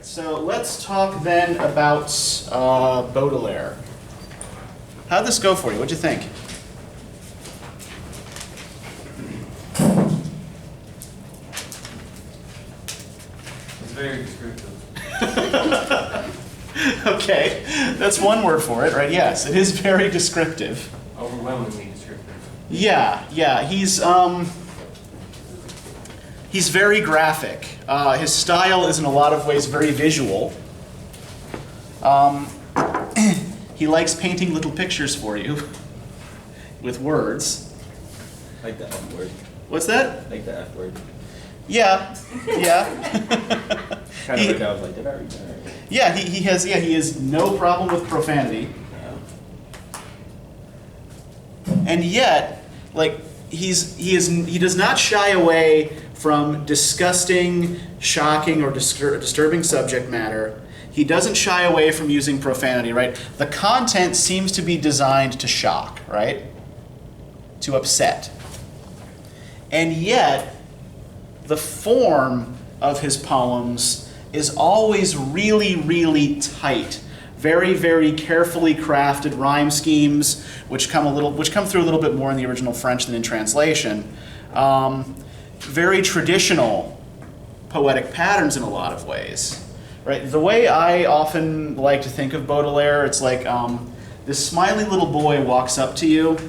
So let's talk then about Baudelaire. How'd this go for you? What'd you think? It's very descriptive. Okay, that's one word for it, right? Yes, it is very descriptive. Overwhelmingly descriptive. Yeah, he's very graphic. His style is in a lot of ways very visual. He likes painting little pictures for you with words. Like the F word. What's that? Like the F word. Yeah. Kind of like I was like, did I read that? Yeah, he has no problem with profanity. And yet, like he does not shy away from disgusting, shocking, or disturbing subject matter. He doesn't shy away from using profanity, right? The content seems to be designed to shock, right? To upset. And yet, the form of his poems is always really, really tight. Very, very carefully crafted rhyme schemes, which come through a little bit more in the original French than in translation. Very traditional poetic patterns in a lot of ways. Right? The way I often like to think of Baudelaire, it's like this smiley little boy walks up to you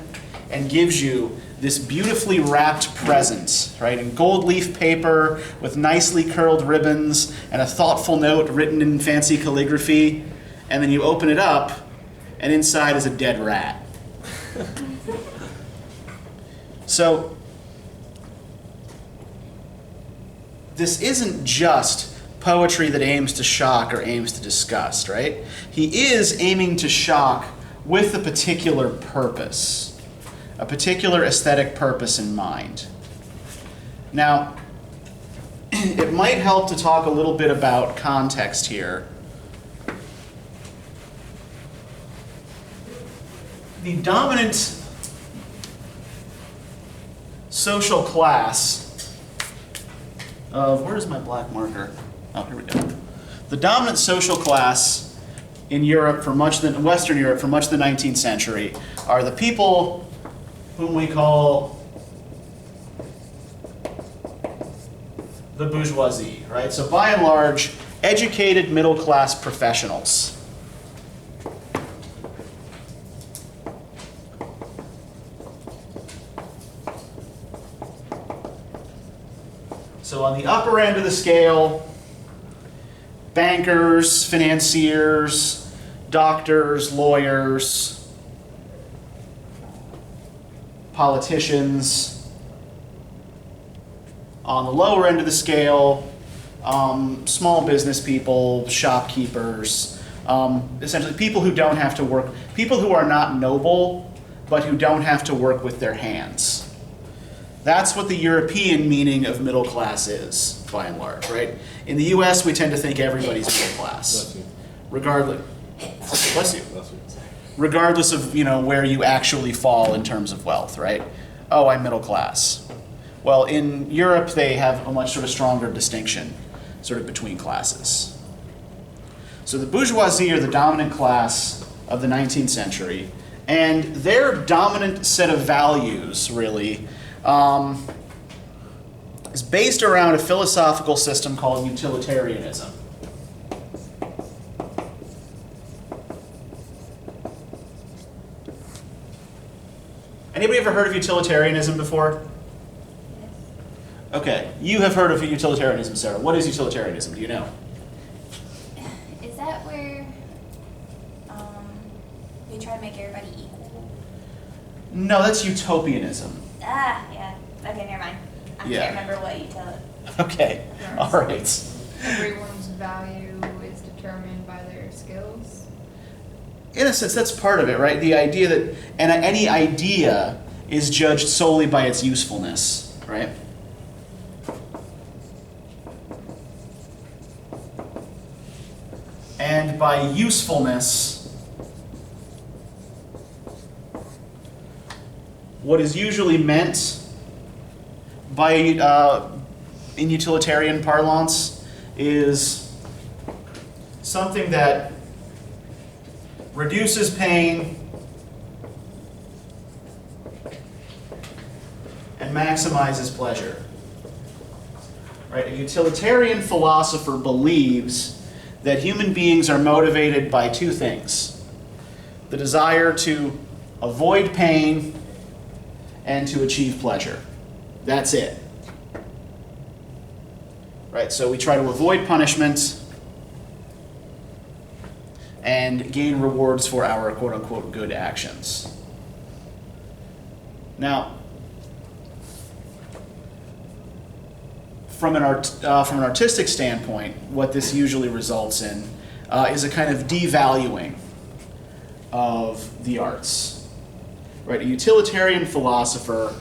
and gives you this beautifully wrapped present, right, in gold leaf paper with nicely curled ribbons and a thoughtful note written in fancy calligraphy, and then you open it up, and inside is a dead rat. So, this isn't just poetry that aims to shock or aims to disgust, right? He is aiming to shock with a particular purpose, a particular aesthetic purpose in mind. Now, it might help to talk a little bit about context here. The dominant social class of, where's my black marker? Oh, here we go. The dominant social class in Europe Western Europe for much of the 19th century are the people whom we call the bourgeoisie, right? So by and large, educated middle-class professionals. So on the upper end of the scale, bankers, financiers, doctors, lawyers, politicians. On the lower end of the scale, small business people, shopkeepers, essentially people who don't have to work, people who are not noble, but who don't have to work with their hands. That's what the European meaning of middle class is, by and large, right? In the US, we tend to think everybody's middle class, regardless. Bless you. Regardless of where you actually fall in terms of wealth, right? Oh, I'm middle class. Well, in Europe, they have a much sort of stronger distinction, sort of between classes. So the bourgeoisie are the dominant class of the 19th century, and their dominant set of values, really, is based around a philosophical system called utilitarianism. Anybody ever heard of utilitarianism before? Okay, you have heard of utilitarianism, Sarah. What is utilitarianism? Do you know? Is that where we try to make everybody equal? No, that's utopianism. Ah, yeah. Okay, never mind. I Yeah. can't remember what utility. Okay, all right. Everyone's value is determined by their skills. In a sense, that's part of it, right? The idea that any idea is judged solely by its usefulness, right? And by usefulness, what is usually meant by in utilitarian parlance is something that reduces pain and maximizes pleasure. Right? A utilitarian philosopher believes that human beings are motivated by two things: the desire to avoid pain and to achieve pleasure. That's it. Right? So we try to avoid punishment and gain rewards for our quote-unquote good actions. Now, from an artistic standpoint, what this usually results in is a kind of devaluing of the arts. Right? A utilitarian philosopher,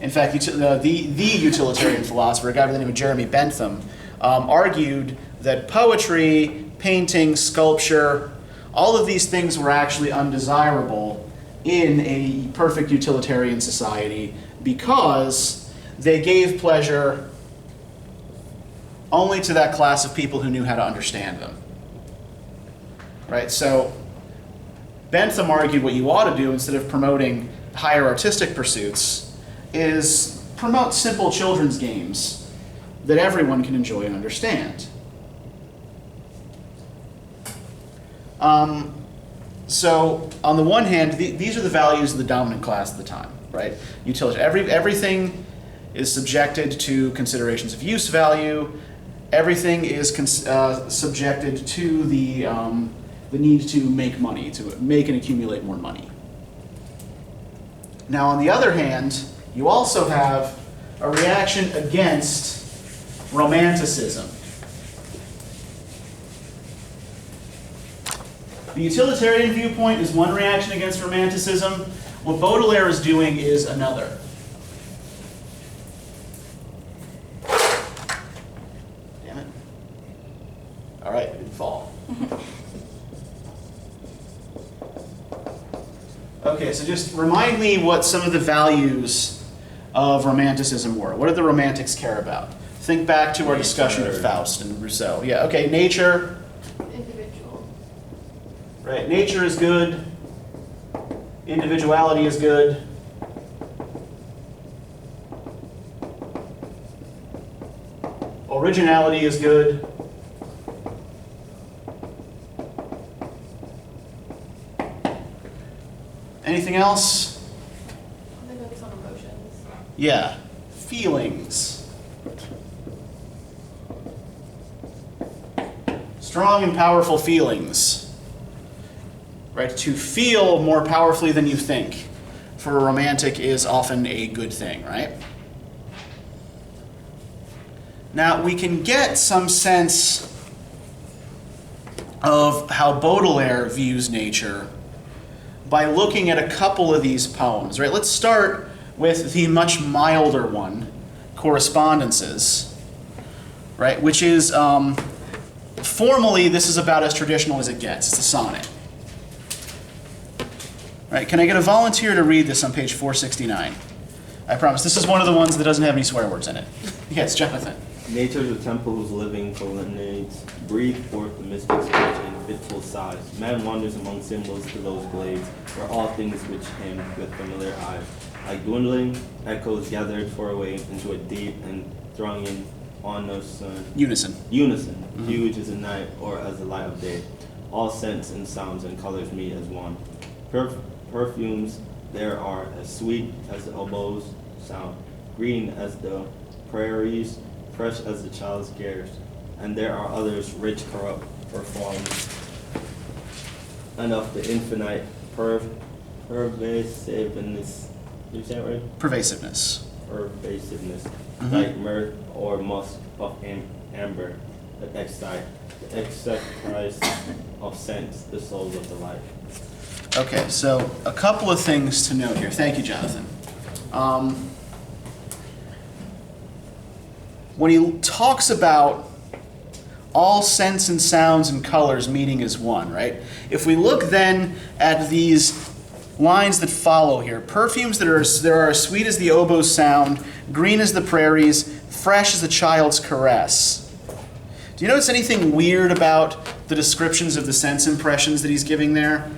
in fact, the utilitarian philosopher, a guy by the name of Jeremy Bentham, argued that poetry, painting, sculpture, all of these things were actually undesirable in a perfect utilitarian society because they gave pleasure only to that class of people who knew how to understand them. Right? So Bentham argued what you ought to do instead of promoting higher artistic pursuits is promote simple children's games that everyone can enjoy and understand. So on the one hand, these are the values of the dominant class at the time, right? Everything is subjected to considerations of use value. Everything is subjected to the need to make money, to make and accumulate more money. Now, on the other hand, you also have a reaction against romanticism. The utilitarian viewpoint is one reaction against romanticism. What Baudelaire is doing is another. Damn it. All right, it didn't fall. Okay, so just remind me what some of the values of romanticism were. What did the romantics care about? Think back to our discussion of Faust and Rousseau. Yeah, okay, nature. Individual. Right, nature is good. Individuality is good. Originality is good. Anything else? I think that's on emotions. Yeah, feelings. Strong and powerful feelings. Right? To feel more powerfully than you think for a romantic is often a good thing, right? Now, we can get some sense of how Baudelaire views nature by looking at a couple of these poems, right? Let's start with the much milder one, Correspondences, right? Which is, formally, this is about as traditional as it gets. It's a sonnet. Right? Can I get a volunteer to read this on page 469? I promise. This is one of the ones that doesn't have any swear words in it. Yes, Jonathan. Nature is a temple whose living colonnades breathe forth the mystic speech in fitful sighs. Man wanders among symbols to those glades, where all things which him with familiar eyes, like dwindling echoes gathered far away into a deep and thronging unison. Huge as a night or as the light of day. All scents and sounds and colors meet as one. Perfumes there are as sweet as the oboes sound, green as the prairies, fresh as the child's scares, and there are others rich, corrupt, performed, and of the infinite pervasiveness. Did you say it right? Pervasiveness. Pervasiveness, like mirth or musk of amber, the exercise of sense, the souls of the life. Okay, so a couple of things to note here. Thank you, Jonathan. When he talks about all scents and sounds and colors meeting as one, right? If we look then at these lines that follow here, perfumes that are as sweet as the oboe's sound, green as the prairies, fresh as a child's caress. Do you notice anything weird about the descriptions of the sense impressions that he's giving there?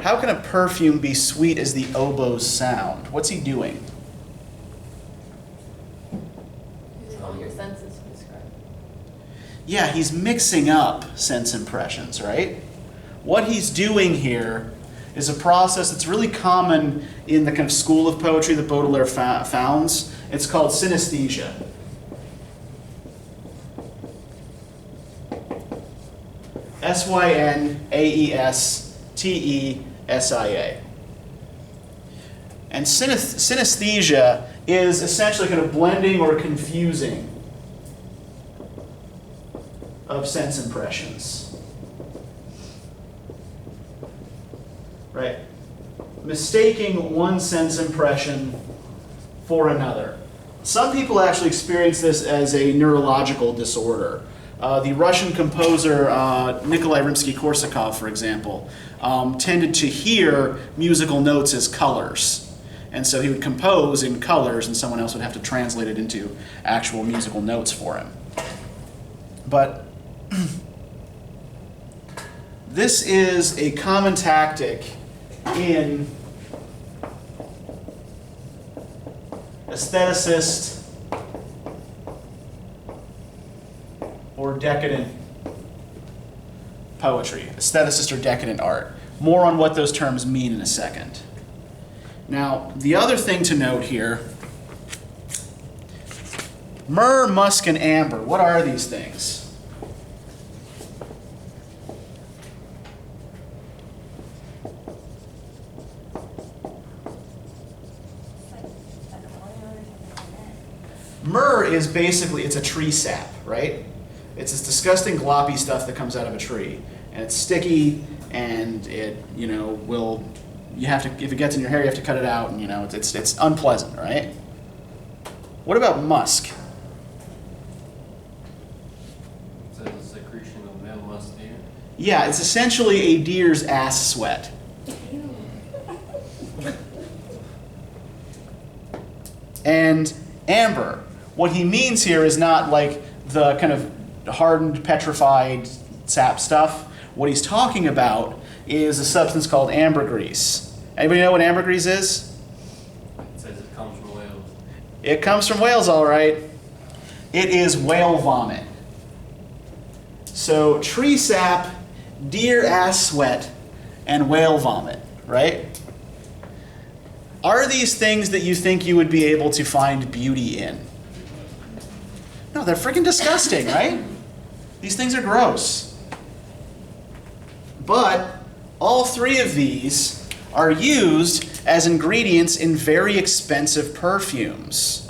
How can a perfume be sweet as the oboe's sound? What's he doing? Using all your senses to describe. Yeah, he's mixing up sense impressions, right? What he's doing here is a process that's really common in the kind of school of poetry that Baudelaire founds. It's called synesthesia. Synesthesia. And synesthesia is essentially kind of blending or confusing of sense impressions. Right? Mistaking one sense impression for another. Some people actually experience this as a neurological disorder. The Russian composer Nikolai Rimsky-Korsakov, for example, tended to hear musical notes as colors. And so he would compose in colors, and someone else would have to translate it into actual musical notes for him. But this is a common tactic in aestheticist or decadent poetry, aestheticist or decadent art. More on what those terms mean in a second. Now, the other thing to note here, myrrh, musk, and amber, what are these things? Myrrh is basically, it's a tree sap, right? It's this disgusting gloppy stuff that comes out of a tree. And it's sticky, and it, will, you have to, if it gets in your hair, you have to cut it out, and it's unpleasant, right? What about musk? Is that the secretion of male musk deer? Yeah, it's essentially a deer's ass sweat. And amber, what he means here is not like the kind of hardened, petrified sap stuff. What he's talking about is a substance called ambergris. Anybody know what ambergris is? It says it comes from whales. It comes from whales, all right. It is whale vomit. So tree sap, deer ass sweat, and whale vomit, right? Are these things that you think you would be able to find beauty in? No, they're freaking disgusting, right? These things are gross. But all three of these are used as ingredients in very expensive perfumes.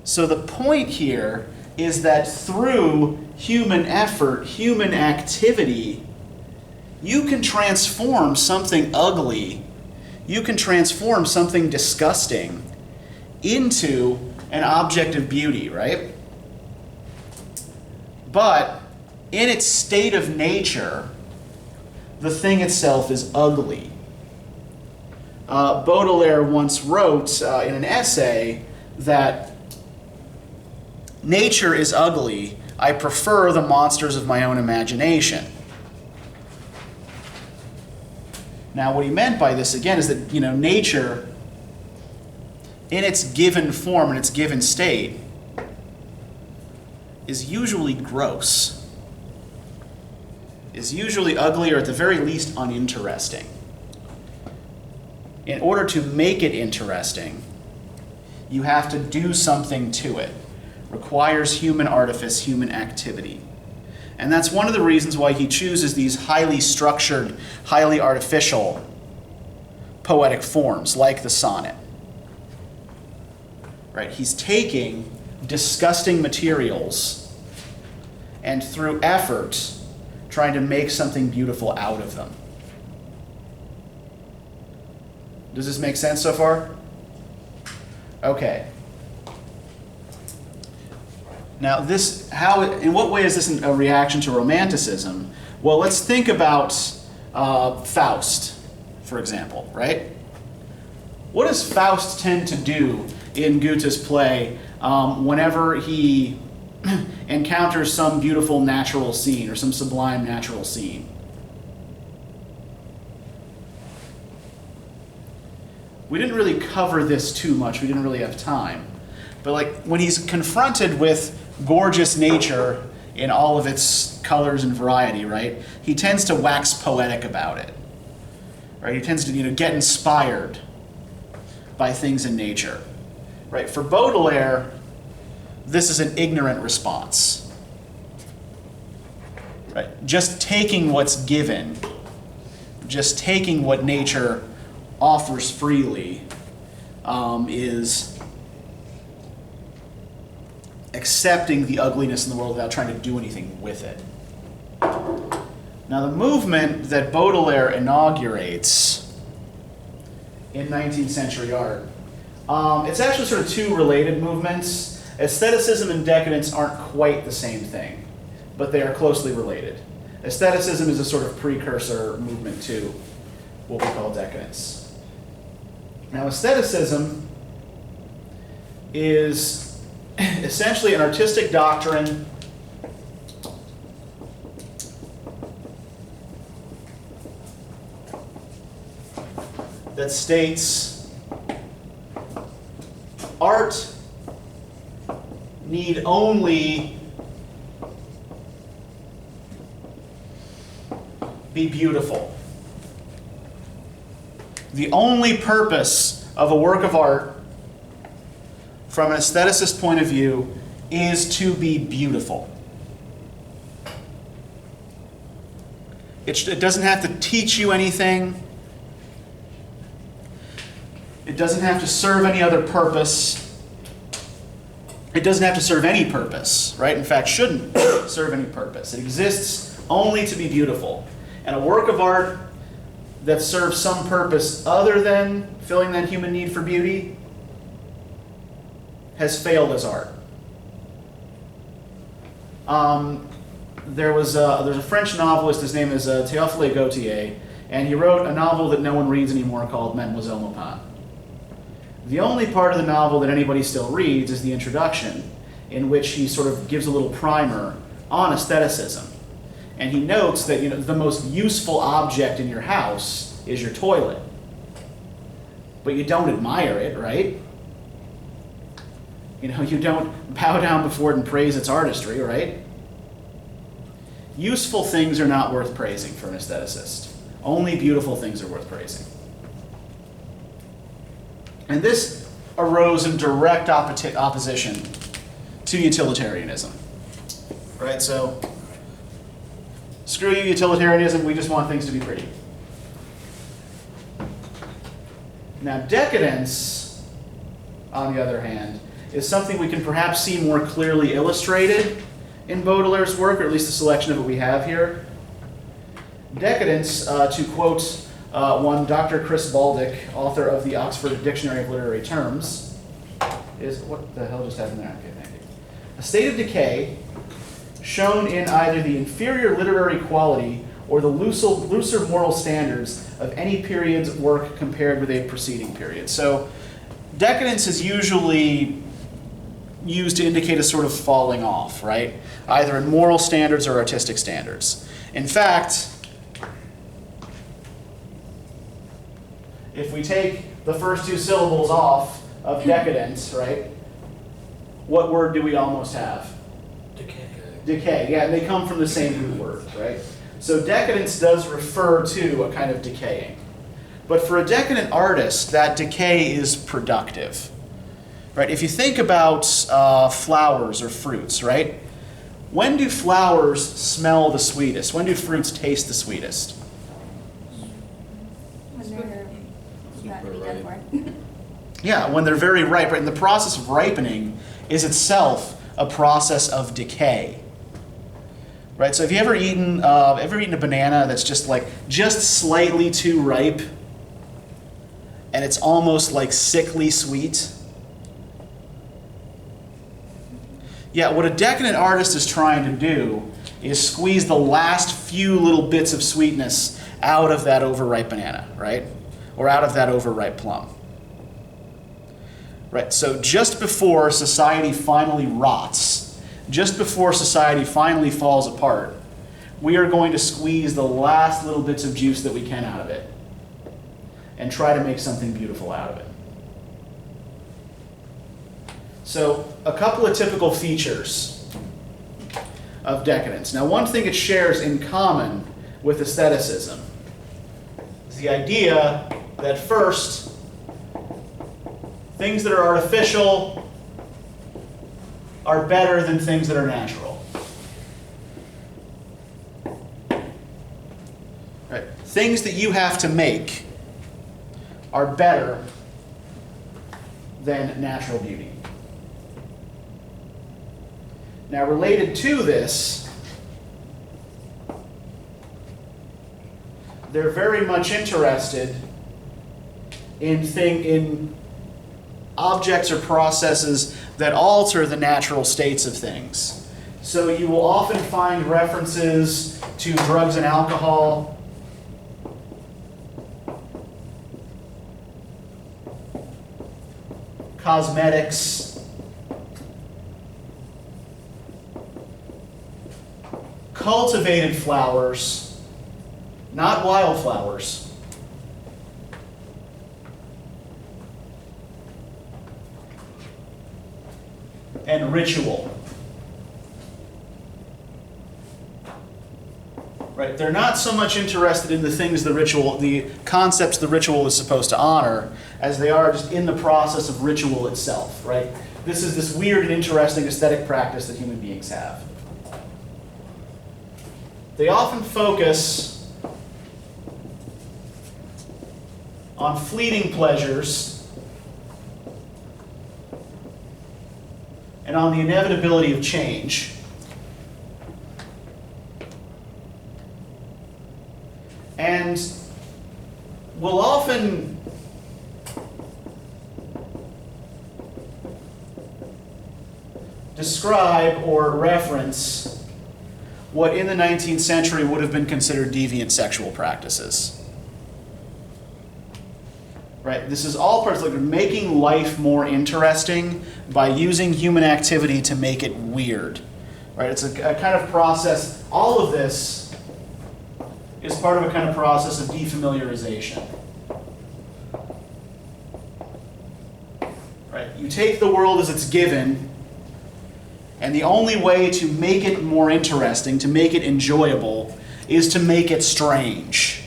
So the point here is that through human effort, human activity, you can transform something ugly, you can transform something disgusting into an object of beauty, right? But in its state of nature, the thing itself is ugly. Baudelaire once wrote in an essay that nature is ugly. I prefer the monsters of my own imagination. Now, what he meant by this, again, is that, nature, in its given form, in its given state, is usually gross, is usually ugly, or at the very least uninteresting. In order to make it interesting, you have to do something to it. Requires human artifice, human activity. And that's one of the reasons why he chooses these highly structured, highly artificial poetic forms, like the sonnet. Right? He's taking disgusting materials and through effort trying to make something beautiful out of them. Does this make sense so far? Okay. Now, in what way is this a reaction to Romanticism? Well, let's think about Faust, for example, right? What does Faust tend to do in Goethe's play whenever he encounters some beautiful natural scene or some sublime natural scene. We didn't really cover this too much. We didn't really have time. But like when he's confronted with gorgeous nature in all of its colors and variety, right? He tends to wax poetic about it. Right? He tends to, get inspired by things in nature. Right? For Baudelaire, this is an ignorant response. Right? Just taking what's given, just taking what nature offers freely, is accepting the ugliness in the world without trying to do anything with it. Now, the movement that Baudelaire inaugurates in 19th century art, it's actually sort of two related movements. Aestheticism and decadence aren't quite the same thing, but they are closely related. Aestheticism is a sort of precursor movement to what we call decadence. Now, aestheticism is essentially an artistic doctrine that states art need only be beautiful. The only purpose of a work of art, from an aestheticist point of view, is to be beautiful. It doesn't have to teach you anything. It doesn't have to serve any other purpose. It doesn't have to serve any purpose, right? In fact, shouldn't serve any purpose. It exists only to be beautiful. And a work of art that serves some purpose other than filling that human need for beauty has failed as art. There's a French novelist, his name is Théophile Gautier, and he wrote a novel that no one reads anymore called Mademoiselle Maupin. The only part of the novel that anybody still reads is the introduction, in which he sort of gives a little primer on aestheticism. And he notes that the most useful object in your house is your toilet. But you don't admire it, right? You don't bow down before it and praise its artistry, right? Useful things are not worth praising for an aestheticist. Only beautiful things are worth praising. And this arose in direct opposition to utilitarianism. Right? So, screw you, utilitarianism, we just want things to be pretty. Now, decadence, on the other hand, is something we can perhaps see more clearly illustrated in Baudelaire's work, or at least the selection of it we have here. Decadence, to quote one Dr. Chris Baldick, author of the Oxford Dictionary of Literary Terms, is, what the hell just happened there? Okay, thank you. A state of decay shown in either the inferior literary quality or the looser moral standards of any period's work compared with a preceding period. So decadence is usually used to indicate a sort of falling off, right? Either in moral standards or artistic standards. In fact, if we take the first two syllables off of decadence, right, what word do we almost have? Decay. Decay, yeah, and they come from the same root word, right? So decadence does refer to a kind of decaying. But for a decadent artist, that decay is productive, right? If you think about flowers or fruits, right? When do flowers smell the sweetest? When do fruits taste the sweetest? When they're about to be done for. Yeah, when they're very ripe, right? And the process of ripening is itself a process of decay. Right? So have you ever eaten a banana that's just slightly too ripe and it's almost like sickly sweet? Yeah, what a decadent artist is trying to do is squeeze the last few little bits of sweetness out of that overripe banana, right? Or out of that overripe plum. Right, so just before society finally rots, just before society finally falls apart, we are going to squeeze the last little bits of juice that we can out of it and try to make something beautiful out of it. So, a couple of typical features of decadence. Now, one thing it shares in common with Asceticism is the idea that first, things that are artificial are better than things that are natural. Right. Things that you have to make are better than natural beauty. Now, related to this, they're very much interested in objects or processes that alter the natural states of things. So you will often find references to drugs and alcohol, cosmetics, cultivated flowers, not wildflowers, and ritual. Right? They're not so much interested in the things the concepts the ritual is supposed to honor, as they are just in the process of ritual itself, right? This is this weird and interesting aesthetic practice that human beings have. They often focus on fleeting pleasures and on the inevitability of change. And will often describe or reference what in the 19th century would have been considered deviant sexual practices. Right? This is all parts of making life more interesting by using human activity to make it weird. Right? It's a kind of process. All of this is part of a kind of process of defamiliarization. Right? You take the world as it's given, and the only way to make it more interesting, to make it enjoyable, is to make it strange.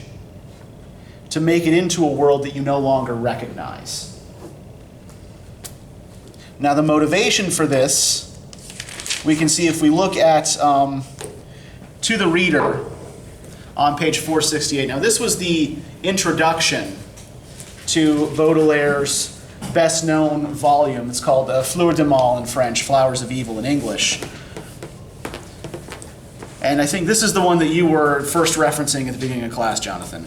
To make it into a world that you no longer recognize. Now, the motivation for this, we can see if we look at To the Reader on page 468. Now, this was the introduction to Baudelaire's best-known volume. It's called Fleurs du Mal in French, Flowers of Evil in English. And I think this is the one that you were first referencing at the beginning of class, Jonathan.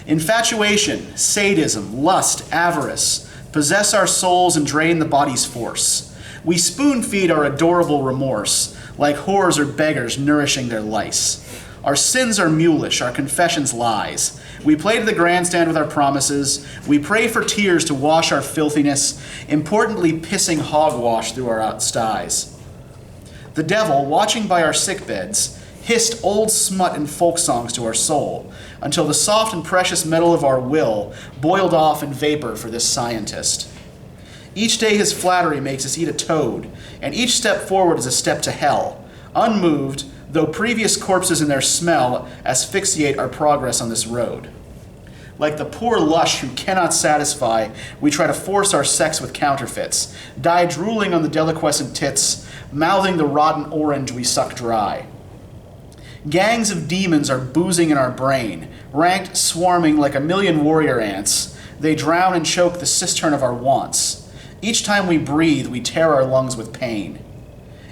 Infatuation, sadism, lust, avarice possess our souls and drain the body's force. We spoon-feed our adorable remorse, like whores or beggars nourishing their lice. Our sins are mulish, our confessions lies. We play to the grandstand with our promises. We pray for tears to wash our filthiness, importantly pissing hogwash through our styes. The devil, watching by our sick beds, hissed old smut and folk songs to our soul, until the soft and precious metal of our will boiled off in vapor for this scientist. Each day his flattery makes us eat a toad, and each step forward is a step to hell, unmoved, though previous corpses in their smell asphyxiate our progress on this road. Like the poor lush who cannot satisfy, we try to force our sex with counterfeits, die drooling on the deliquescent tits, mouthing the rotten orange we suck dry. Gangs of demons are boozing in our brain, ranked swarming like a million warrior ants. They drown and choke the cistern of our wants. Each time we breathe, we tear our lungs with pain.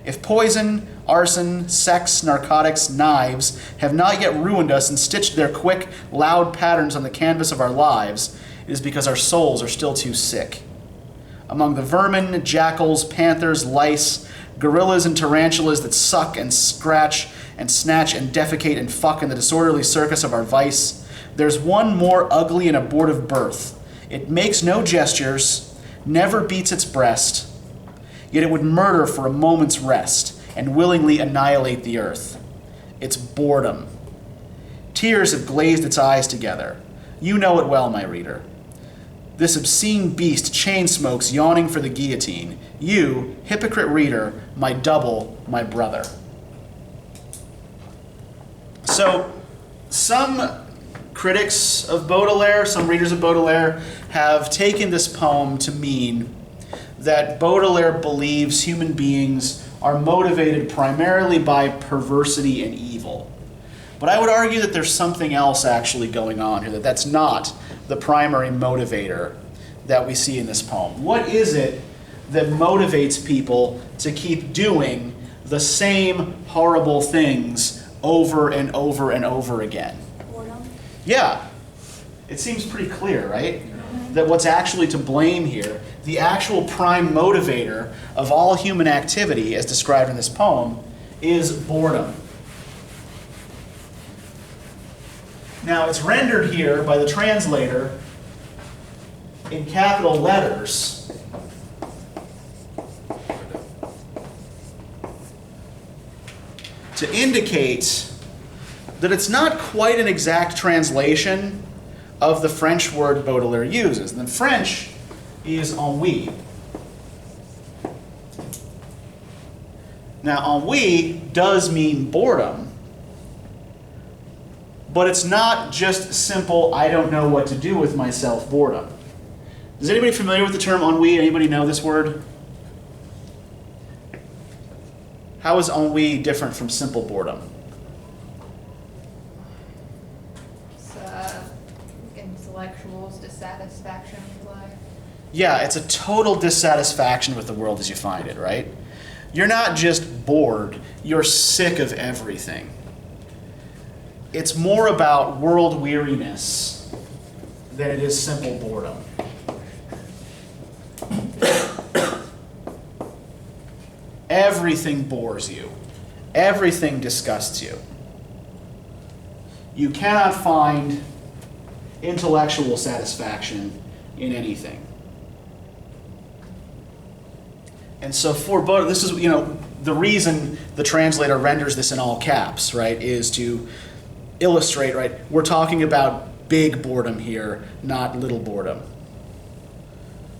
If poison, arson, sex, narcotics, knives have not yet ruined us and stitched their quick, loud patterns on the canvas of our lives, it is because our souls are still too sick. Among the vermin, jackals, panthers, lice, gorillas, and tarantulas that suck and scratch and snatch and defecate and fuck in the disorderly circus of our vice, there's one more ugly and abortive birth. It makes no gestures, never beats its breast, yet it would murder for a moment's rest and willingly annihilate the earth. It's boredom. Tears have glazed its eyes together. You know it well, my reader. This obscene beast chain smokes, yawning for the guillotine. You, hypocrite reader, my double, my brother. So, some critics of Baudelaire, some readers of Baudelaire, have taken this poem to mean that Baudelaire believes human beings are motivated primarily by perversity and evil. But I would argue that there's something else actually going on here, that that's not the primary motivator that we see in this poem. What is it that motivates people to keep doing the same horrible things over and over and over again? Boredom. Yeah, it seems pretty clear, right? That what's actually to blame here, the actual prime motivator of all human activity, as described in this poem, is boredom. Now, it's rendered here by the translator in capital letters. To indicate that it's not quite an exact translation of the French word Baudelaire uses. And the French is ennui. Now, ennui does mean boredom, but it's not just simple, I don't know what to do with myself boredom. Is anybody familiar with the term ennui? Anybody know this word? How is ennui different from simple boredom? It's intellectual's dissatisfaction with life. Yeah, it's a total dissatisfaction with the world as you find it, right? You're not just bored, you're sick of everything. It's more about world weariness than it is simple boredom. Everything bores you. Everything disgusts you. You cannot find intellectual satisfaction in anything. And so for Baudelaire, this is, the reason the translator renders this in all caps, right, is to illustrate, right, we're talking about big boredom here, not little boredom.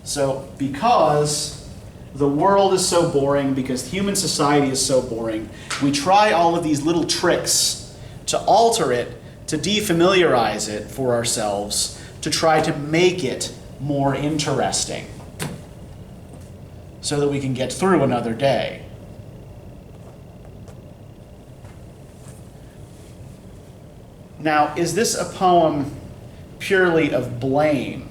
So because the world is so boring, because human society is so boring, we try all of these little tricks to alter it, to defamiliarize it for ourselves, to try to make it more interesting so that we can get through another day. Now, is this a poem purely of blame?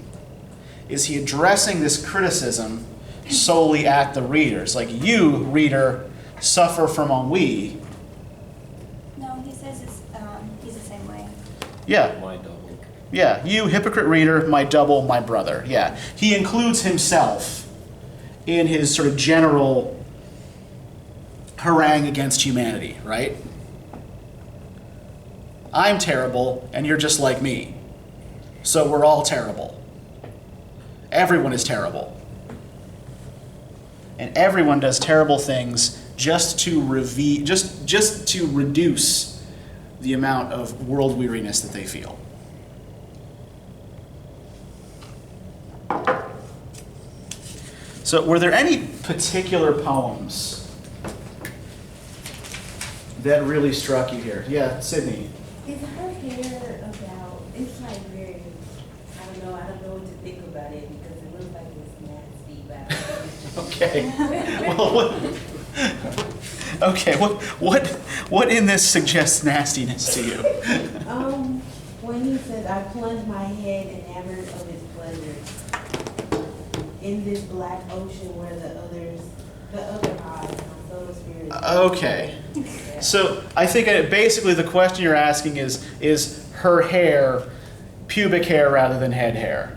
Is he addressing this criticism solely at the readers? Like, you, reader, suffer from ennui. No, he says he's the same way. Yeah. My double. Yeah, you, hypocrite reader, my double, my brother. Yeah. He includes himself in his sort of general harangue against humanity, right? I'm terrible, and you're just like me. So we're all terrible. Everyone is terrible. And everyone does terrible things just to just to reduce the amount of world weariness that they feel. So were there any particular poems that really struck you here? Yeah, Sydney. Is her hair about, it's like very, I don't know what to think about it because it looks like it's nasty, but Okay. Well, what in this suggests nastiness to you? when he says, I plunge my head enamored of his pleasures in this black ocean where the other eyes, my soul spirit. Okay. So I think basically the question you're asking is her hair pubic hair rather than head hair?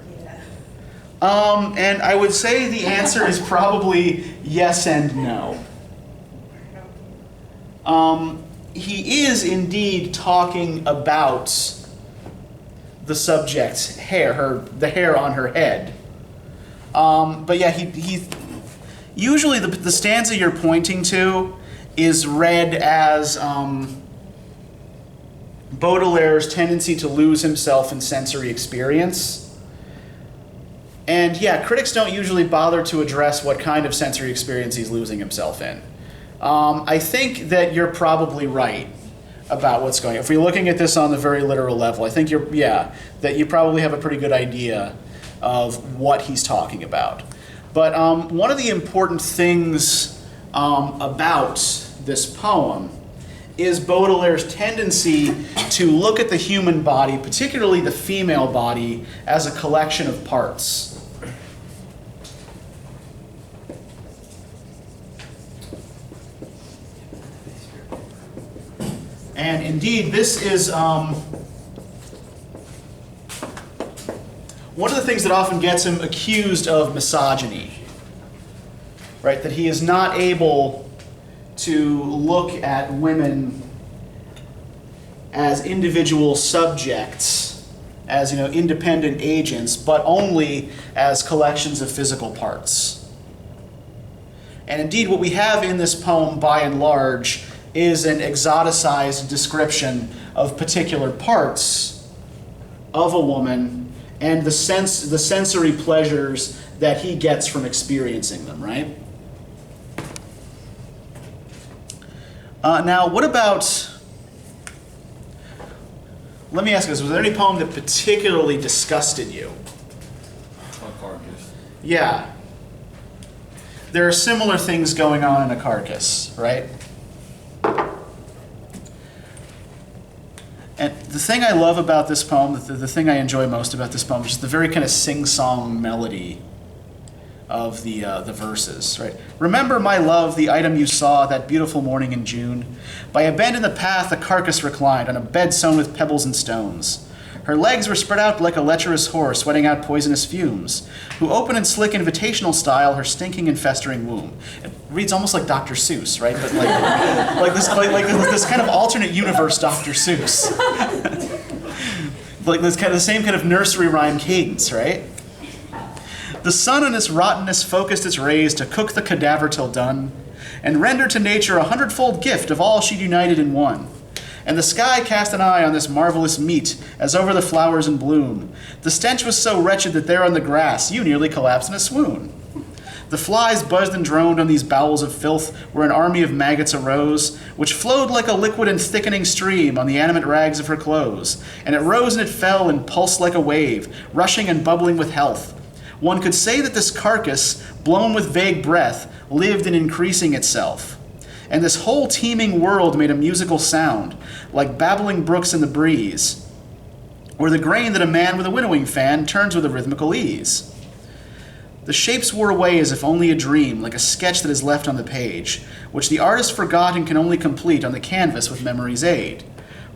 Yeah. And I would say the answer is probably yes and no. He is indeed talking about the subject's hair, the hair on her head. But yeah, he usually the stanza you're pointing to is read as Baudelaire's tendency to lose himself in sensory experience. And yeah, critics don't usually bother to address what kind of sensory experience he's losing himself in. I think that you're probably right about what's going on. If we're looking at this on the very literal level, I think that you probably have a pretty good idea of what he's talking about. But one of the important things about this poem is Baudelaire's tendency to look at the human body, particularly the female body, as a collection of parts. And indeed, this is one of the things that often gets him accused of misogyny, right? That he is not able to look at women as individual subjects, as independent agents, but only as collections of physical parts. And indeed, what we have in this poem, by and large, is an exoticized description of particular parts of a woman and the sensory pleasures that he gets from experiencing them, right? Now, what about, let me ask you this, was there any poem that particularly disgusted you? A carcass. Yeah. There are similar things going on in A Carcass, right? And the thing I love about this poem, the thing I enjoy most about this poem, is just the very kind of sing-song melody of the verses, right? Remember, my love, the item you saw that beautiful morning in June. By a bend in the path, a carcass reclined on a bed sown with pebbles and stones. Her legs were spread out like a lecherous whore, sweating out poisonous fumes, who open and slick invitational style her stinking and festering womb. It reads almost like Dr. Seuss, right? But like this kind of alternate universe Dr. Seuss. Like this kind of the same kind of nursery rhyme cadence, right? The sun on its rottenness focused its rays to cook the cadaver till done, and render to nature a hundredfold gift of all she'd united in one. And the sky cast an eye on this marvelous meat, as over the flowers in bloom. The stench was so wretched that there on the grass you nearly collapsed in a swoon. The flies buzzed and droned on these bowels of filth, where an army of maggots arose, which flowed like a liquid and thickening stream on the animate rags of her clothes. And it rose and it fell and pulsed like a wave, rushing and bubbling with health. One could say that this carcass, blown with vague breath, lived in increasing itself. And this whole teeming world made a musical sound, like babbling brooks in the breeze, or the grain that a man with a winnowing fan turns with a rhythmical ease. The shapes wore away as if only a dream, like a sketch that is left on the page, which the artist forgot and can only complete on the canvas with memory's aid.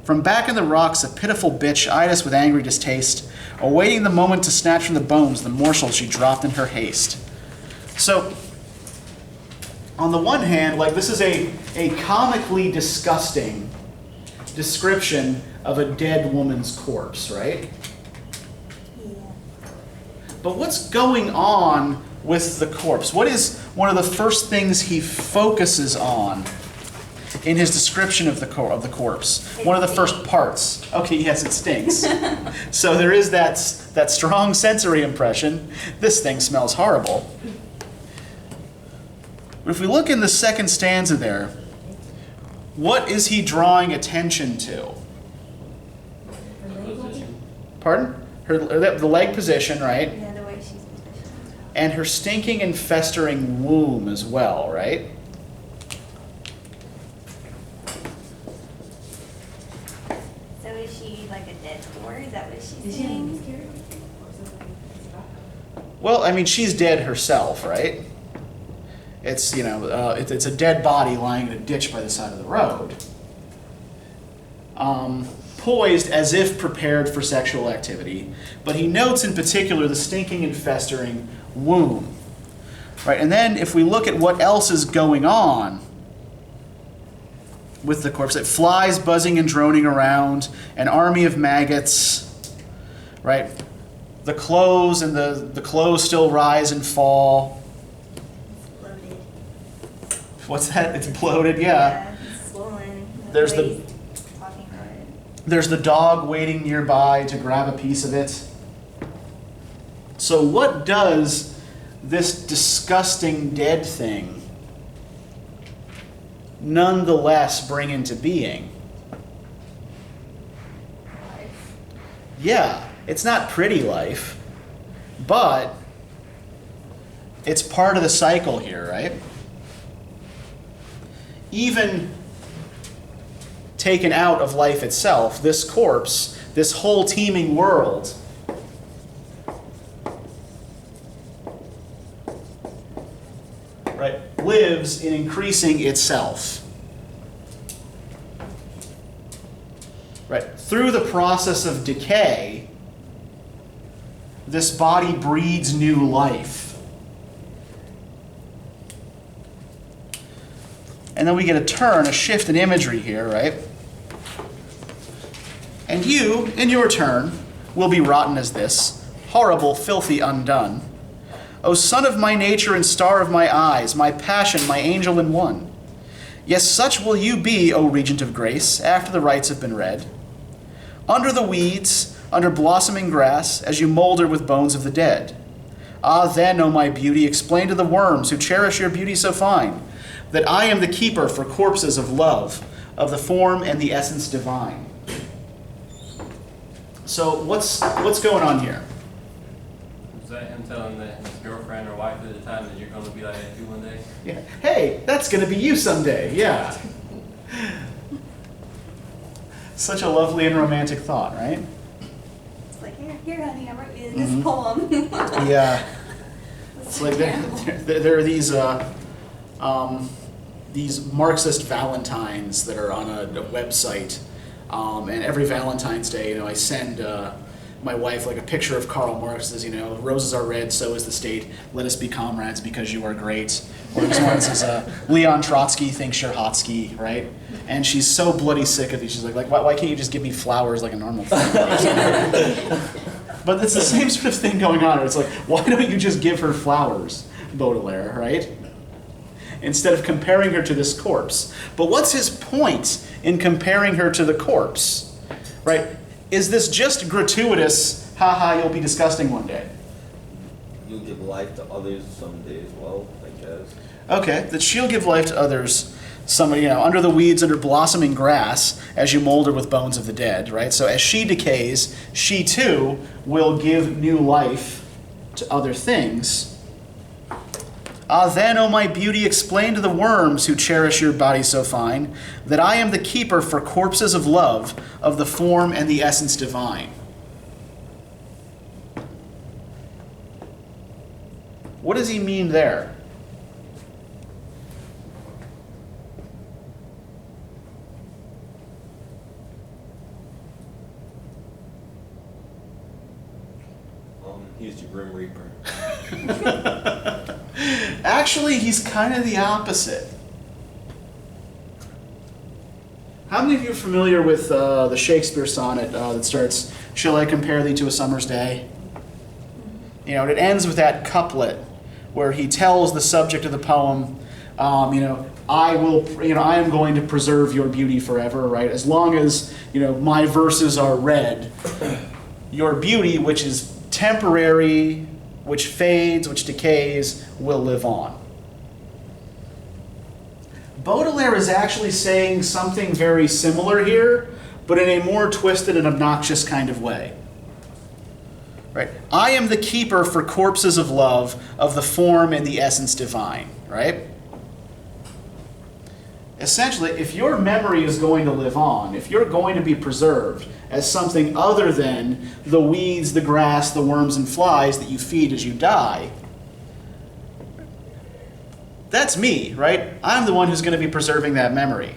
From back in the rocks, a pitiful bitch eyed us with angry distaste, awaiting the moment to snatch from the bones the morsel she dropped in her haste. So, on the one hand, like this is a comically disgusting description of a dead woman's corpse, right? Yeah. But what's going on with the corpse? What is one of the first things he focuses on in his description of the corpse? One of the first parts. Okay, yes, it stinks. So there is that strong sensory impression. This thing smells horrible. But if we look in the second stanza there, what is he drawing attention to? Position. Pardon? The leg position, right? Yeah, the way she's positioned. And her stinking and festering womb as well, right? So is she like a dead whore? Is that what Did she's she have saying? miscarriage? Or something? Well, I mean, she's dead herself, right? It's, it's a dead body lying in a ditch by the side of the road. Poised as if prepared for sexual activity, but he notes in particular the stinking and festering womb. Right, and then if we look at what else is going on with the corpse, it flies buzzing and droning around, an army of maggots, right? the clothes and the clothes still rise and fall. Bloated. What's that? It's bloated, yeah. It's swollen. There's the- waist. Talking about it. There's the dog waiting nearby to grab a piece of it. So what does this disgusting dead thing nonetheless bring into being? Life. Yeah, it's not pretty life, but it's part of the cycle here, right? Even taken out of life itself, this corpse, this whole teeming world, right, lives in increasing itself. Right, through the process of decay, this body breeds new life. And then we get a turn, a shift in imagery here, right? And you, in your turn, will be rotten as this, horrible, filthy, undone. O son of my nature and star of my eyes, my passion, my angel in one. Yes, such will you be, O regent of grace, after the rites have been read. Under the weeds, under blossoming grass, as you molder with bones of the dead. Ah, then, O my beauty, explain to the worms who cherish your beauty so fine, that I am the keeper for corpses of love, of the form and the essence divine. So what's going on here? Is that him telling his girlfriend or wife at the time that you're going to be like that too one day? Yeah. Hey, that's going to be you someday. Yeah. Such a lovely and romantic thought, right? It's like, here, honey, I wrote you this poem. Yeah. It's like there are these Marxist Valentines that are on a website, and every Valentine's Day, I send my wife like a picture of Karl Marx. Says, roses are red, so is the state. Let us be comrades because you are great. Or this one says, Leon Trotsky thinks you're hotski, right? And she's so bloody sick of it. She's like, why can't you just give me flowers like a normal thing? But it's the same sort of thing going on. It's like, why don't you just give her flowers, Baudelaire, right? Instead of comparing her to this corpse. But what's his point in comparing her to the corpse, right? Is this just gratuitous, haha, you'll be disgusting one day? You give life to others someday as well, I guess. Okay, that she'll give life to others, somebody, under the weeds, under blossoming grass, as you molder with bones of the dead, right? So as she decays, she too will give new life to other things. Ah, then, O my beauty, explain to the worms who cherish your body so fine, that I am the keeper for corpses of love, of the form and the essence divine. What does he mean there? He's the Grim Reaper. Actually, he's kind of the opposite. How many of you are familiar with the Shakespeare sonnet that starts, "Shall I compare thee to a summer's day?" It ends with that couplet where he tells the subject of the poem, I am going to preserve your beauty forever, right? As long as, my verses are read, your beauty, which is temporary, which fades, which decays, will live on. Baudelaire is actually saying something very similar here, but in a more twisted and obnoxious kind of way. Right? I am the keeper for corpses of love, of the form and the essence divine, right? Essentially, if your memory is going to live on, if you're going to be preserved as something other than the weeds, the grass, the worms and flies that you feed as you die, that's me, right? I'm the one who's going to be preserving that memory.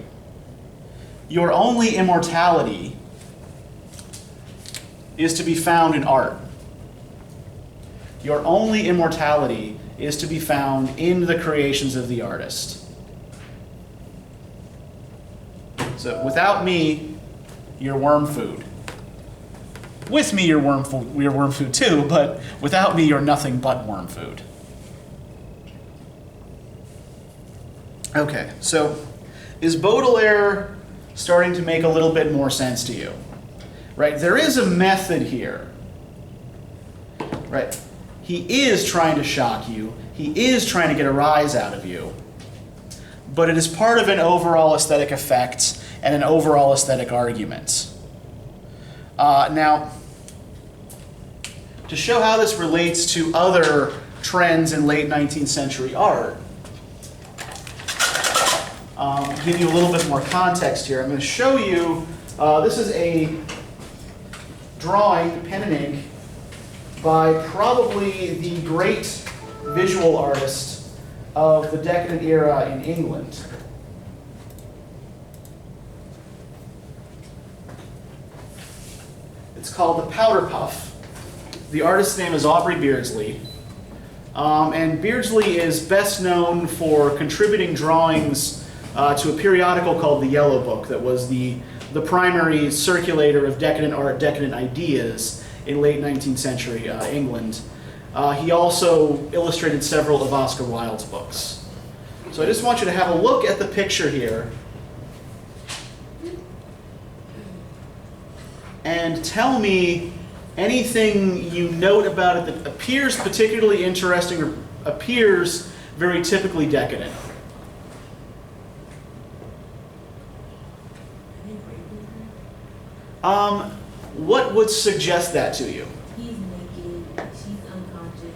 Your only immortality is to be found in art. Your only immortality is to be found in the creations of the artist. So without me, you're worm food. With me, you're worm food too, but without me, you're nothing but worm food. Okay, so is Baudelaire starting to make a little bit more sense to you? Right, there is a method here. Right, he is trying to shock you. He is trying to get a rise out of you. But it is part of an overall aesthetic effect and an overall aesthetic argument. Now, to show how this relates to other trends in late 19th century art, give you a little bit more context here. I'm going to show you, this is a drawing, pen and ink, by probably the great visual artist of the Decadent era in England. It's called The Powder Puff. The artist's name is Aubrey Beardsley. And Beardsley is best known for contributing drawings to a periodical called The Yellow Book that was the primary circulator of decadent art, decadent ideas in late 19th century England. He also illustrated several of Oscar Wilde's books. So I just want you to have a look at the picture here and tell me anything you note about it that appears particularly interesting or appears very typically decadent. What would suggest that to you? He's naked, she's unconscious.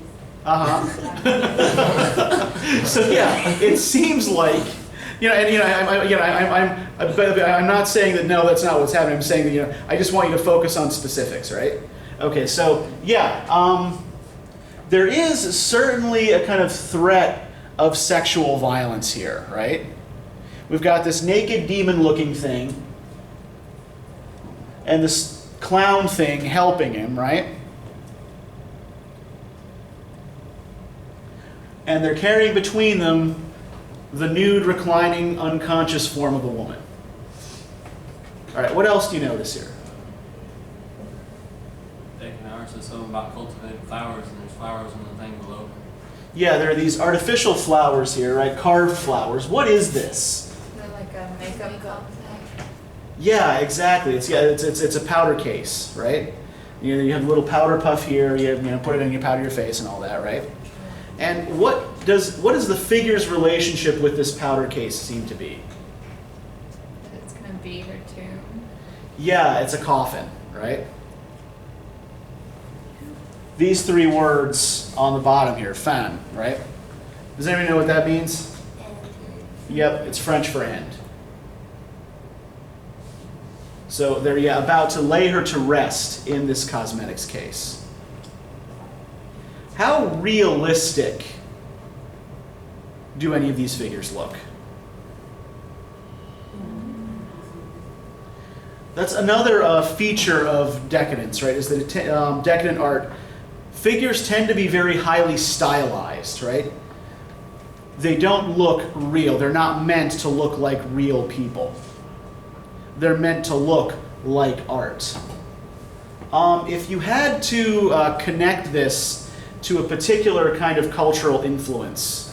So yeah, it seems like, I'm not saying that no, that's not what's happening. I'm saying that I just want you to focus on specifics, right? Okay, so yeah, there is certainly a kind of threat of sexual violence here, right? We've got this naked demon-looking thing, and this clown thing helping him, right? And they're carrying between them the nude, reclining, unconscious form of a woman. All right, what else do you notice here? Decadent art says something about cultivated flowers, and there's flowers in the thing below. Yeah, there are these artificial flowers here, right? Carved flowers. What is this? They're like a makeup compact. Yeah, exactly. It's a powder case, right? You have a little powder puff here. You put it in, you powder your face and all that, right? And what does the figure's relationship with this powder case seem to be? It's gonna be her tomb. Yeah, it's a coffin, right? These three words on the bottom here, fin, right? Does anybody know what that means? Yep, it's French for end. So they're about to lay her to rest in this cosmetics case. How realistic do any of these figures look? That's another feature of decadence, right? Is that decadent art, figures tend to be very highly stylized, right? They don't look real. They're not meant to look like real people. They're meant to look like art. If you had to connect this to a particular kind of cultural influence,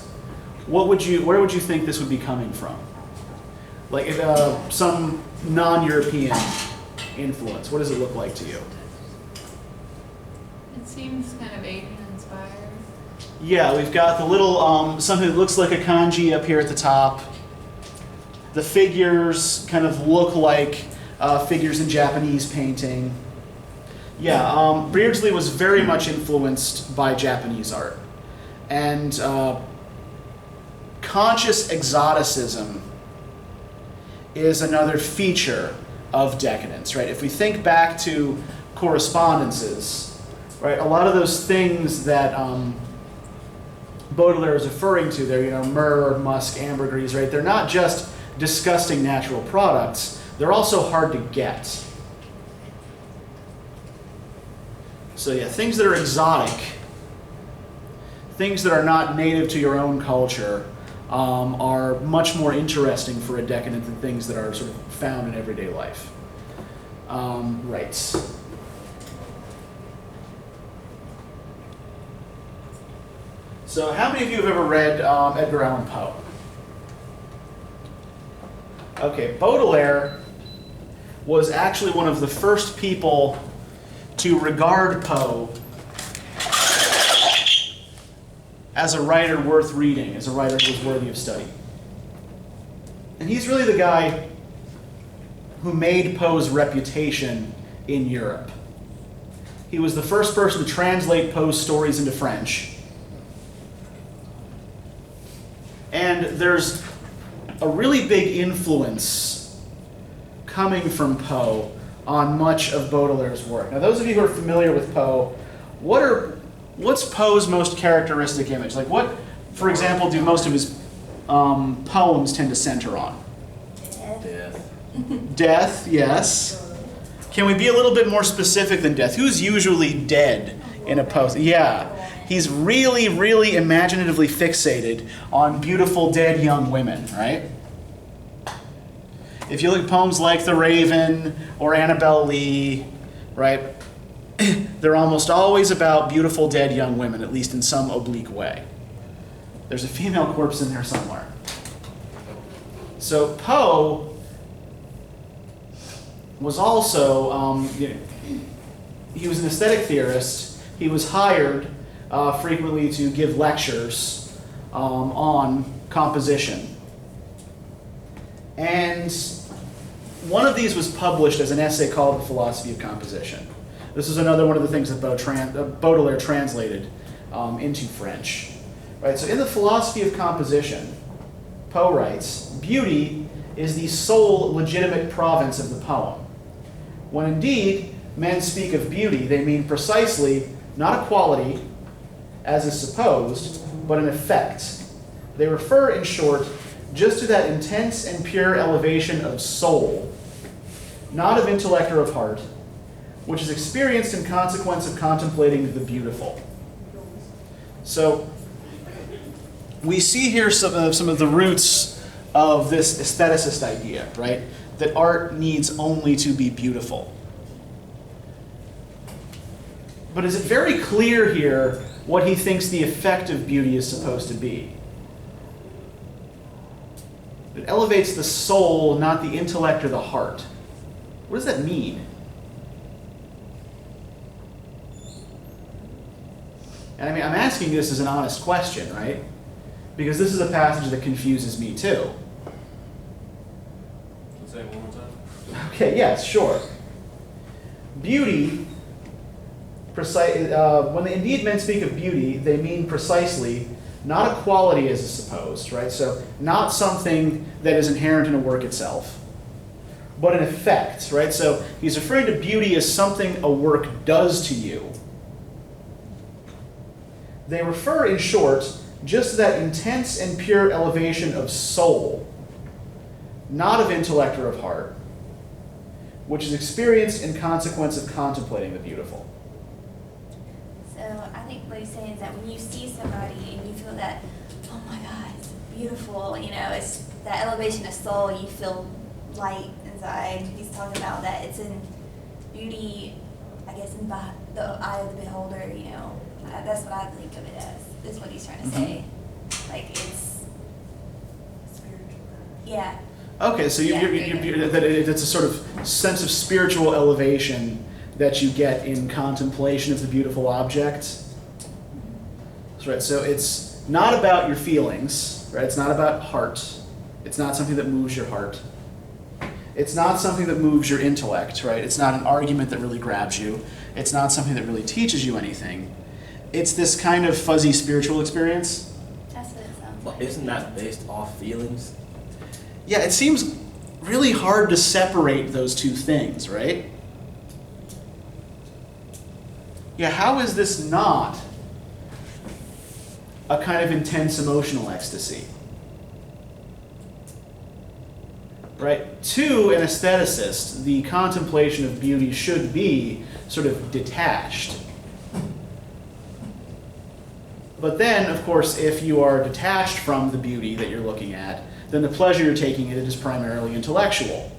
where would you think this would be coming from? Like some non-European influence. What does it look like to you? It seems kind of Asian inspired. Yeah, we've got the little something that looks like a kanji up here at the top. The figures kind of look like figures in Japanese painting. Yeah, Beardsley was very much influenced by Japanese art. And conscious exoticism is another feature of decadence, right? If we think back to correspondences, right, a lot of those things that Baudelaire is referring to there, myrrh, musk, ambergris, right? They're not just disgusting natural products, they're also hard to get. So yeah, things that are exotic, things that are not native to your own culture, are much more interesting for a decadent than things that are sort of found in everyday life. Right. So how many of you have ever read Edgar Allan Poe? Okay, Baudelaire was actually one of the first people to regard Poe as a writer worth reading, as a writer who was worthy of study. And he's really the guy who made Poe's reputation in Europe. He was the first person to translate Poe's stories into French. And there's a really big influence coming from Poe on much of Baudelaire's work. Now, those of you who are familiar with Poe, what's Poe's most characteristic image? Like what, for example, do most of his poems tend to center on? Death. Death, yes. Can we be a little bit more specific than death? Who's usually dead in a Poe? Yeah. He's really, really imaginatively fixated on beautiful dead young women, right? If you look at poems like The Raven or Annabel Lee, right, they're almost always about beautiful dead young women, at least in some oblique way. There's a female corpse in there somewhere. So Poe was also, he was an aesthetic theorist. He was hired frequently to give lectures on composition. And one of these was published as an essay called The Philosophy of Composition. This is another one of the things that Baudelaire translated into French. Right, so in The Philosophy of Composition, Poe writes, "Beauty is the sole legitimate province of the poem. When indeed men speak of beauty, they mean precisely not a quality, as is supposed, but an effect. They refer, in short, just to that intense and pure elevation of soul, not of intellect or of heart, which is experienced in consequence of contemplating the beautiful." So we see here some of the roots of this aestheticist idea, right? That art needs only to be beautiful. But is it very clear here what he thinks the effect of beauty is supposed to be? It elevates the soul, not the intellect or the heart. What does that mean? And I mean, I'm asking this as an honest question, right? Because this is a passage that confuses me too. Say it one more time. Okay, yes, sure. Beauty, when indeed men speak of beauty, they mean precisely not a quality as is supposed, right? So not something that is inherent in a work itself, but an effect, right? So he's referring to beauty as something a work does to you. They refer, in short, just to that intense and pure elevation of soul, not of intellect or of heart, which is experienced in consequence of contemplating the beautiful. So I think what he's saying is that when you see somebody and you feel that, oh my God, it's beautiful, it's that elevation of soul, you feel light inside. He's talking about that it's in beauty, I guess, in the eye of the beholder, That's what I think of it as, is what he's trying to say. Like, it's spiritual. Yeah. Okay, so it's a sort of sense of spiritual elevation that you get in contemplation of the beautiful object. That's right. So it's not about your feelings, right? It's not about heart. It's not something that moves your heart. It's not something that moves your intellect, right? It's not an argument that really grabs you. It's not something that really teaches you anything. It's this kind of fuzzy spiritual experience. That's what it sounds Well, like. isn't that based off feelings? Yeah, it seems really hard to separate those two things, right? Yeah, how is this not a kind of intense emotional ecstasy? Right? To an aestheticist, the contemplation of beauty should be sort of detached. But then, of course, if you are detached from the beauty that you're looking at, then the pleasure you're taking in it is primarily intellectual.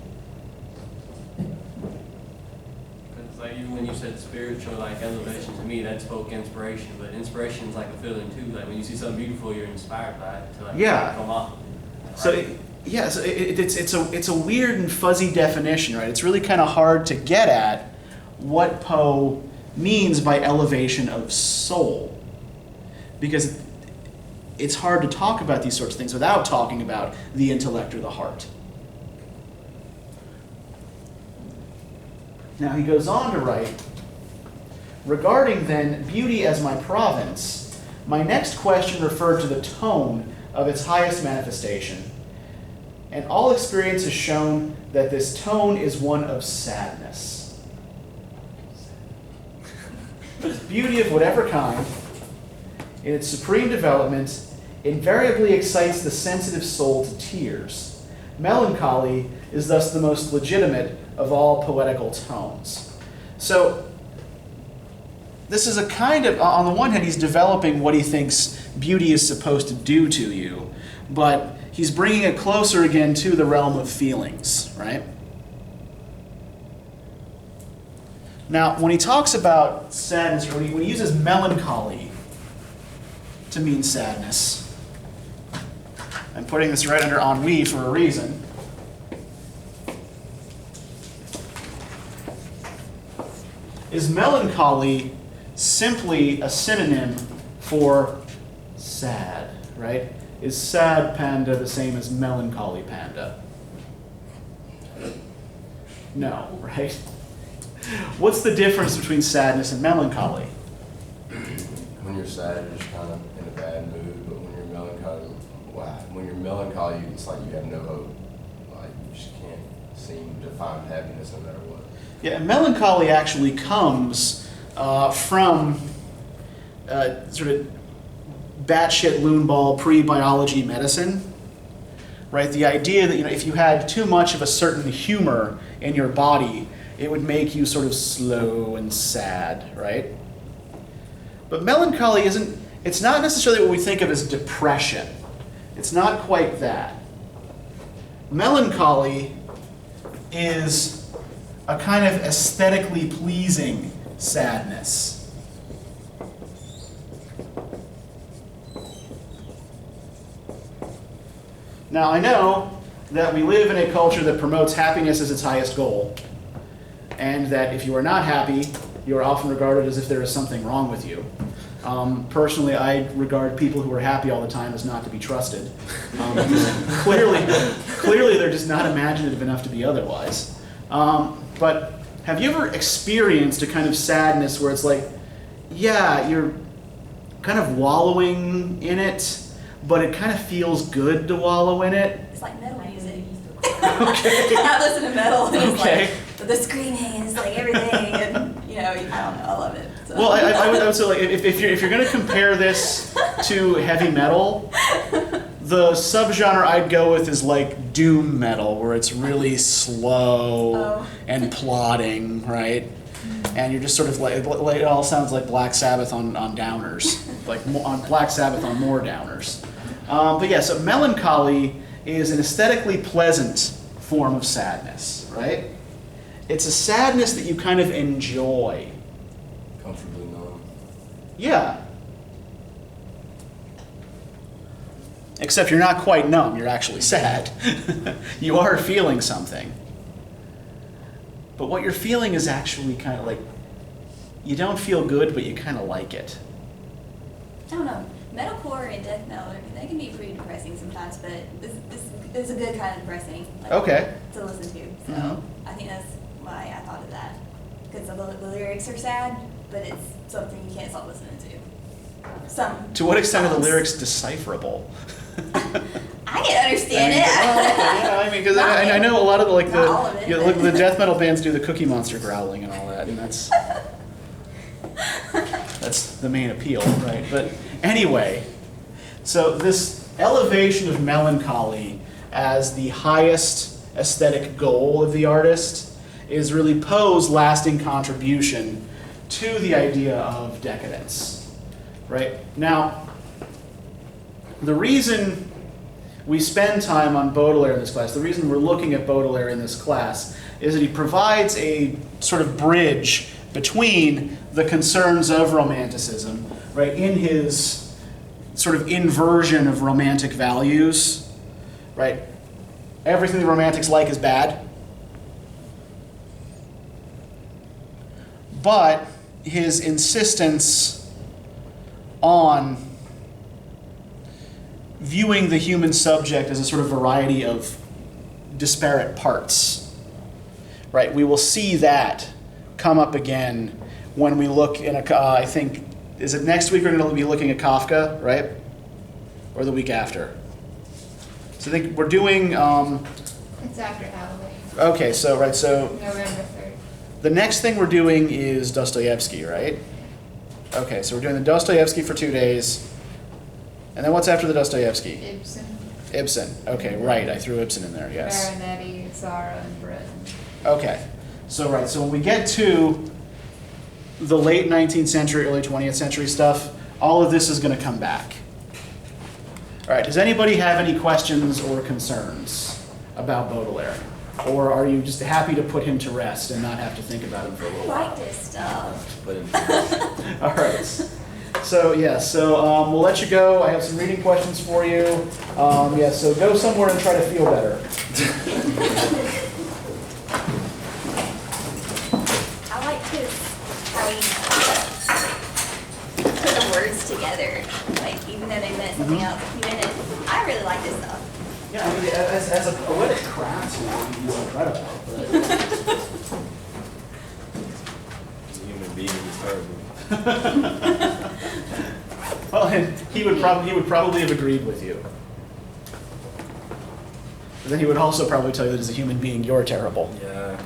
Because Like even when you said spiritual, like elevation, to me that spoke inspiration. But inspiration is like a feeling too. Like when you see something beautiful, you're inspired by it to like Yeah. come off. So it's a weird and fuzzy definition, right? It's really kind of hard to get at what Poe means by elevation of soul, because it's hard to talk about these sorts of things without talking about the intellect or the heart. Now he goes on to write, regarding then beauty as my province, my next question referred to the tone of its highest manifestation, and all experience has shown that this tone is one of sadness. Beauty of whatever kind, in its supreme development, invariably excites the sensitive soul to tears. Melancholy is thus the most legitimate of all poetical tones. So this is a kind of, on the one hand, he's developing what he thinks beauty is supposed to do to you, but he's bringing it closer again to the realm of feelings, right? Now, when he talks about sadness, or when he uses melancholy to mean sadness, I'm putting this right under ennui for a reason. Is melancholy simply a synonym for sad, right? Is sad panda the same as melancholy panda? No, right? What's the difference between sadness and melancholy? When you're sad, you're just kind of in a bad mood, but when you're melancholy, it's like you have no hope. Like you just can't seem to find happiness no matter what. Yeah, melancholy actually comes from sort of batshit loonball pre-biology medicine, right? The idea that if you had too much of a certain humor in your body, it would make you sort of slow and sad, right? But melancholy it's not necessarily what we think of as depression. It's not quite that. Melancholy is a kind of aesthetically pleasing sadness. Now, I know that we live in a culture that promotes happiness as its highest goal, and that if you are not happy, you are often regarded as if there is something wrong with you. Personally, I regard people who are happy all the time as not to be trusted. Clearly, they're just not imaginative enough to be otherwise. But have you ever experienced a kind of sadness where it's like, yeah, you're kind of wallowing in it, but it kind of feels good to wallow in it? It's like metal music. Okay. I listen to metal and it's Okay. like with the screaming and it's like everything and I don't know, I love it. So. Well, I would say, like, if you're going to compare this to heavy metal, the subgenre I'd go with is like doom metal, where it's really slow and plodding, right? And you're just sort of like it all sounds like Black Sabbath on downers, like on Black Sabbath on more downers. But yeah, so melancholy is an aesthetically pleasant form of sadness, right? It's a sadness that you kind of enjoy. Comfortably numb. Yeah. Except you're not quite numb, you're actually sad. You are feeling something. But what you're feeling is actually kind of like, you don't feel good, but you kind of like it. I don't know. Metalcore and death metal, they can be pretty depressing sometimes, but this is a good kind of depressing. Like, Okay. To listen to. So Mhm. I think that's why I thought of that. Because the lyrics are sad, but it's something you can't stop listening to. To what extent are the songs. lyrics decipherable? I can understand it. Yeah, I mean, because I know a lot of Not all of it, but- the death metal bands do the Cookie Monster growling and all that, and that's the main appeal, right? But anyway, so this elevation of melancholy as the highest aesthetic goal of the artist is really Poe's lasting contribution to the idea of decadence, right? Now, the reason we spend time on Baudelaire in this class, the reason we're looking at Baudelaire in this class, is that he provides a sort of bridge between the concerns of Romanticism, right, in his sort of inversion of romantic values, right? Everything the Romantics like is bad. But his insistence on viewing the human subject as a sort of variety of disparate parts, right? We will see that come up again when we look in I think, is it next week we're going to be looking at Kafka, right? Or the week after? So I think we're doing, It's after Halloween, okay, so, right, so November 3rd. the next thing we're doing is Dostoevsky, right? Okay, so we're doing the Dostoevsky for 2 days. And then what's after the Dostoevsky? Ibsen, Ibsen. Okay, right, I threw Ibsen in there, yes. Marinetti, Zara, and Breton. Okay, so right, so when we get to the late 19th century, early 20th century stuff, all of this is going to come back. All right, does anybody have any questions or concerns about Baudelaire? Or are you just happy to put him to rest and not have to think about him for a I little while? like this stuff. But All right. So yeah, so we'll let you go. I have some reading questions for you. Yeah, so go somewhere and try to feel better. I like how he put the words together, like even though they meant something else. I really like this stuff. Yeah, I mean, as a poetic craftsman, he's incredible. as a human being, he's terrible. Well, and he would probably have agreed with you. But then he would also probably tell you that as a human being, you're terrible. Yeah.